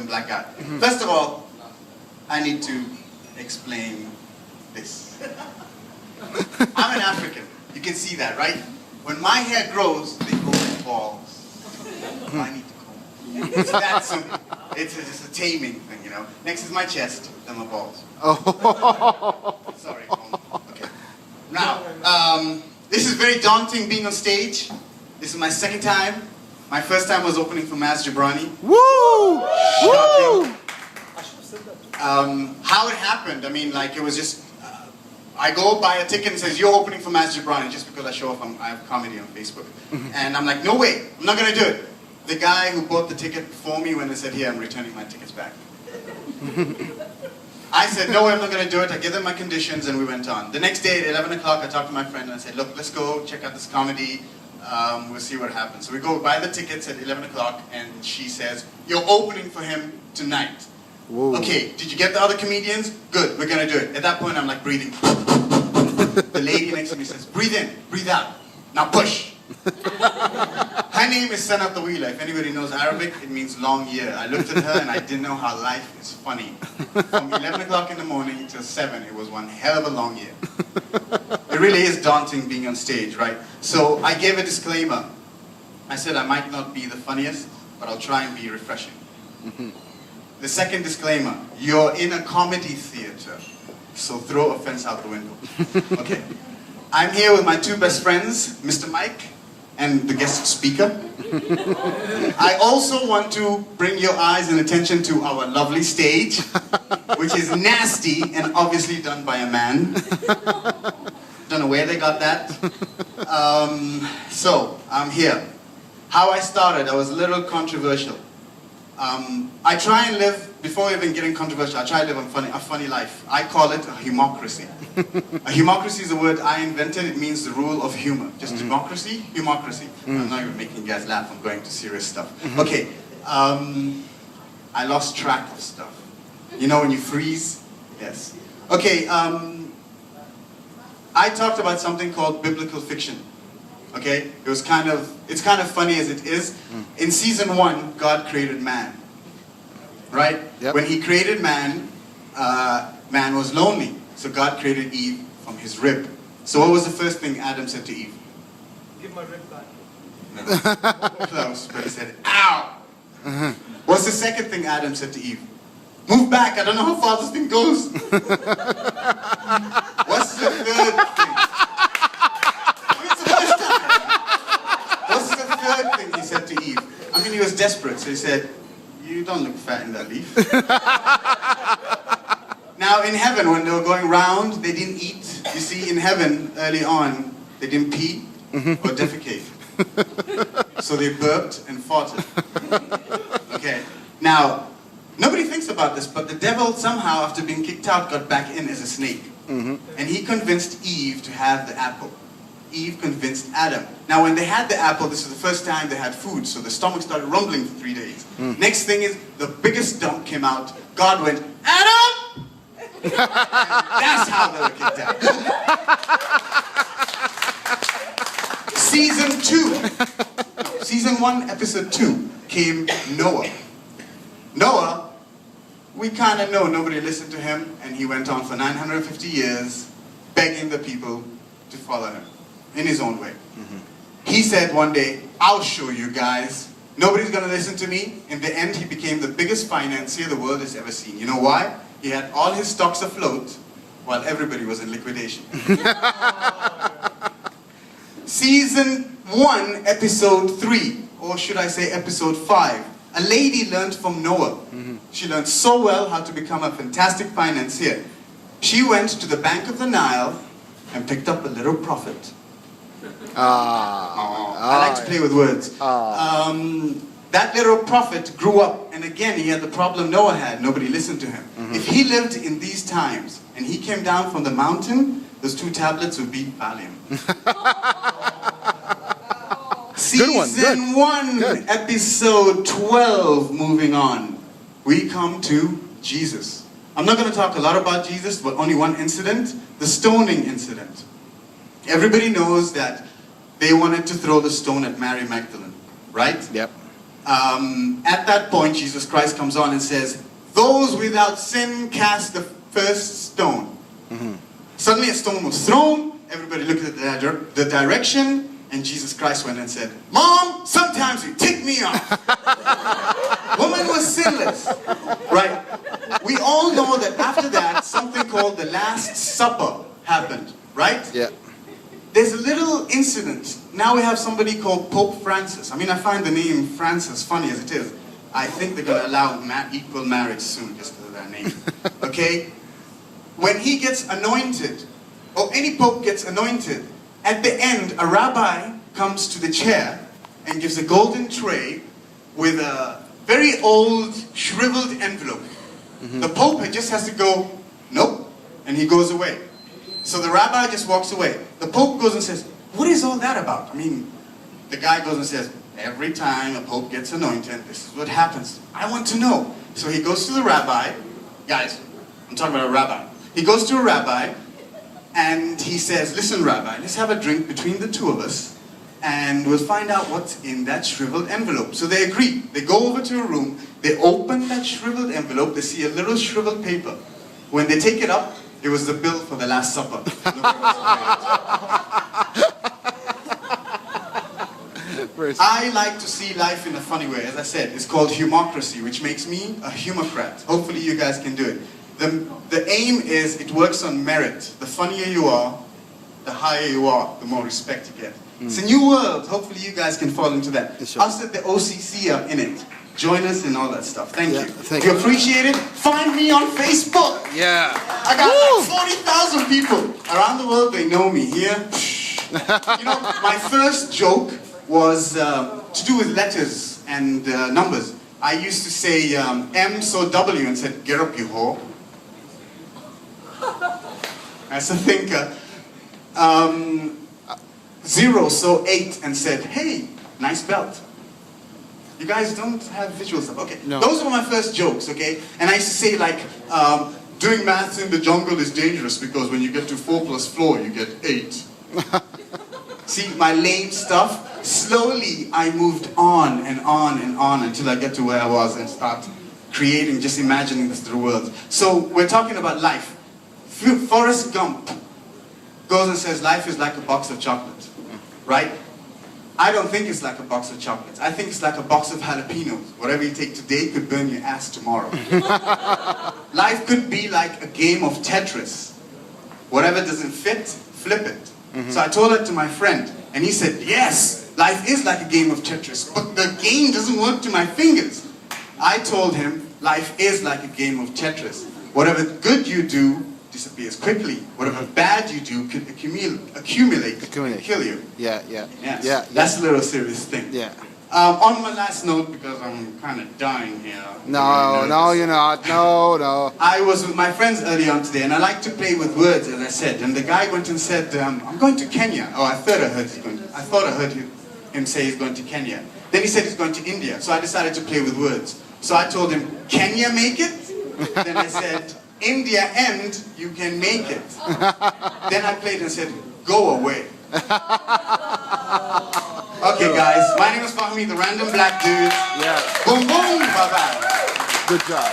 and black guy. First of all, I need to explain this. I'm an African. You can see that, right? When my hair grows, they grow like balls. I need to comb. It's that simple. It's just a taming thing, you know. Next is my chest, then my balls. Oh. Sorry. Okay. Now, this is very daunting being on stage. This is my second time. My first time was opening for Maz Jobrani. Woo! Woo! How it happened, I mean, like, it was just, I go buy a ticket and says, you're opening for Maz Jobrani, just because I show up, I have comedy on Facebook. And I'm like, no way, I'm not going to do it. The guy who bought the ticket for me, when they said, here, I'm returning my tickets back. I said, no way, I'm not going to do it. I gave them my conditions, and we went on. The next day at 11 o'clock, I talked to my friend, and I said, look, let's go check out this comedy. We'll see what happens. So we go buy the tickets at 11 o'clock, and she says, you're opening for him tonight. Whoa. Okay, did you get the other comedians? Good, we're going to do it. At that point, I'm like breathing. The lady next to me says, breathe in, breathe out. Now push. Her name is Sanat the Wheeler. If anybody knows Arabic, it means long year. I looked at her and I didn't know how life is funny. From 11 o'clock in the morning till 7, it was one hell of a long year. It really is daunting being on stage, right? So I gave a disclaimer. I said I might not be the funniest, but I'll try and be refreshing. The second disclaimer, you're in a comedy theater, so throw offense out the window. Okay. I'm here with my two best friends, Mr. Mike and the guest speaker. I also want to bring your eyes and attention to our lovely stage, which is nasty and obviously done by a man. Don't know where they got that. So, I'm here. How I started, I was a little controversial. I try and live, before even getting controversial, I try to live a funny life. I call it a humocracy. A humocracy is a word I invented. It means the rule of humor. Just democracy, humocracy. I'm not even making you guys laugh. I'm going to serious stuff. Okay. I lost track of stuff. You know when you freeze? Yes. Okay. I talked about something called biblical fiction. Okay? It's kind of funny as it is. In season 1, God created man. Right? Yep. When he created man, man was lonely. So God created Eve from his rib. So what was the first thing Adam said to Eve? Give my rib back. No. Close, but he said, ow! What's the second thing Adam said to Eve? Move back, I don't know how far this thing goes. What's the third thing? What's the third thing he said to Eve? I mean, he was desperate, so he said, you don't look fat in that leaf. Now, in heaven, when they were going round, they didn't eat. You see, in heaven, early on, they didn't pee or defecate. So they burped and farted. Okay. Now, nobody thinks about this, but the devil somehow, after being kicked out, got back in as a snake. And he convinced Eve to have the apple. Eve convinced Adam. Now, when they had the apple, this was the first time they had food, so the stomach started rumbling for 3 days. Next thing is, the biggest dump came out. God went, Adam! And that's how they were kicked out. Season 2. Season 1, episode 2 came Noah. Noah, we kind of know nobody listened to him, and he went on for 950 years begging the people to follow him in his own way. He said one day, I'll show you guys. Nobody's going to listen to me. In the end, he became the biggest financier the world has ever seen. You know why? He had all his stocks afloat while everybody was in liquidation. Season 1, episode 3, or should I say episode 5. A lady learned from Noah. She learned so well how to become a fantastic financier. She went to the bank of the Nile and picked up a little prophet. I like to play with words. That little prophet grew up, and again he had the problem Noah had. Nobody listened to him. If he lived in these times, and he came down from the mountain, those 2 tablets would be Valium. Season 1, Good. Episode 12, moving on. We come to Jesus. I'm not going to talk a lot about Jesus, but only one incident, the stoning incident. Everybody knows that they wanted to throw the stone at Mary Magdalene, right? Yep. At that point, Jesus Christ comes on and says, "Those without sin cast the first stone." Suddenly a stone was thrown, everybody looked at the direction, and Jesus Christ went and said, "Mom, sometimes you tick me off." Woman was sinless, right? We all know that after that, something called the Last Supper happened, right? Yeah. There's a little incident. Now we have somebody called Pope Francis. I mean, I find the name Francis funny as it is. I think they're going to allow equal marriage soon just because of that name. Okay? When he gets anointed, or any pope gets anointed, at the end, a rabbi comes to the chair and gives a golden tray with a very old, shriveled envelope. The pope just has to go, "Nope," and he goes away. So the rabbi just walks away. The pope goes and says, "What is all that about?" I mean, the guy goes and says, "Every time a pope gets anointed, this is what happens. I want to know." So he goes to the rabbi. Guys, I'm talking about a rabbi. He goes to a rabbi and he says, "Listen, Rabbi, let's have a drink between the two of us and we'll find out what's in that shriveled envelope." So they agree. They go over to a room, they open that shriveled envelope, they see a little shriveled paper. When they take it up, it was the bill for the Last Supper. I like to see life in a funny way. As I said, it's called humocracy, which makes me a humocrat. Hopefully you guys can do it. The aim is it works on merit. The funnier you are, the higher you are, the more respect you get. It's a new world. Hopefully you guys can fall into that. Sure. Us at the OCC are in it. Join us in all that stuff. Thank you. Thank If you you. appreciate it, find me on Facebook. Yeah. I got like 40,000 people around the world. They know me. Here, you know, my first joke was to do with letters and numbers. I used to say M so W and said, "Get up, you whore." As a thinker. 0 so 8 and said, "Hey, nice belt." You guys don't have visual stuff. Okay. No. Those were my first jokes, okay? And I used to say like, doing maths in the jungle is dangerous because when you get to 4 plus 4, you get 8. See, my lame stuff. Slowly, I moved on and on and on until I get to where I was and start creating, just imagining this through worlds. So we're talking about life. Forrest Gump goes and says life is like a box of chocolate, right? I don't think it's like a box of chocolates. I think it's like a box of jalapenos. Whatever you take today could burn your ass tomorrow. Life could be like a game of Tetris. Whatever doesn't fit, flip it. So I told that to my friend, and he said, "Yes, life is like a game of Tetris, but the game doesn't work to my fingers." I told him, life is like a game of Tetris. Whatever good you do disappears quickly. Whatever bad you do could accumulate and kill you. Yeah. Yes. That's a little serious thing. Yeah. On my last note, because I'm kind of dying here. No, you're not. No. I was with my friends earlier on today, and I like to play with words, as I said. And the guy went and said, "I'm going to Kenya." Oh, I thought I heard him say he's going to Kenya. Then he said he's going to India. So I decided to play with words. So I told him, "Kenya make it?" Then I said, "India end, you can make it." Then I played and said, "Go away." Okay, guys. My name is Fahmi, the random black dude. Yeah. Boom, boom, bye-bye. Good job.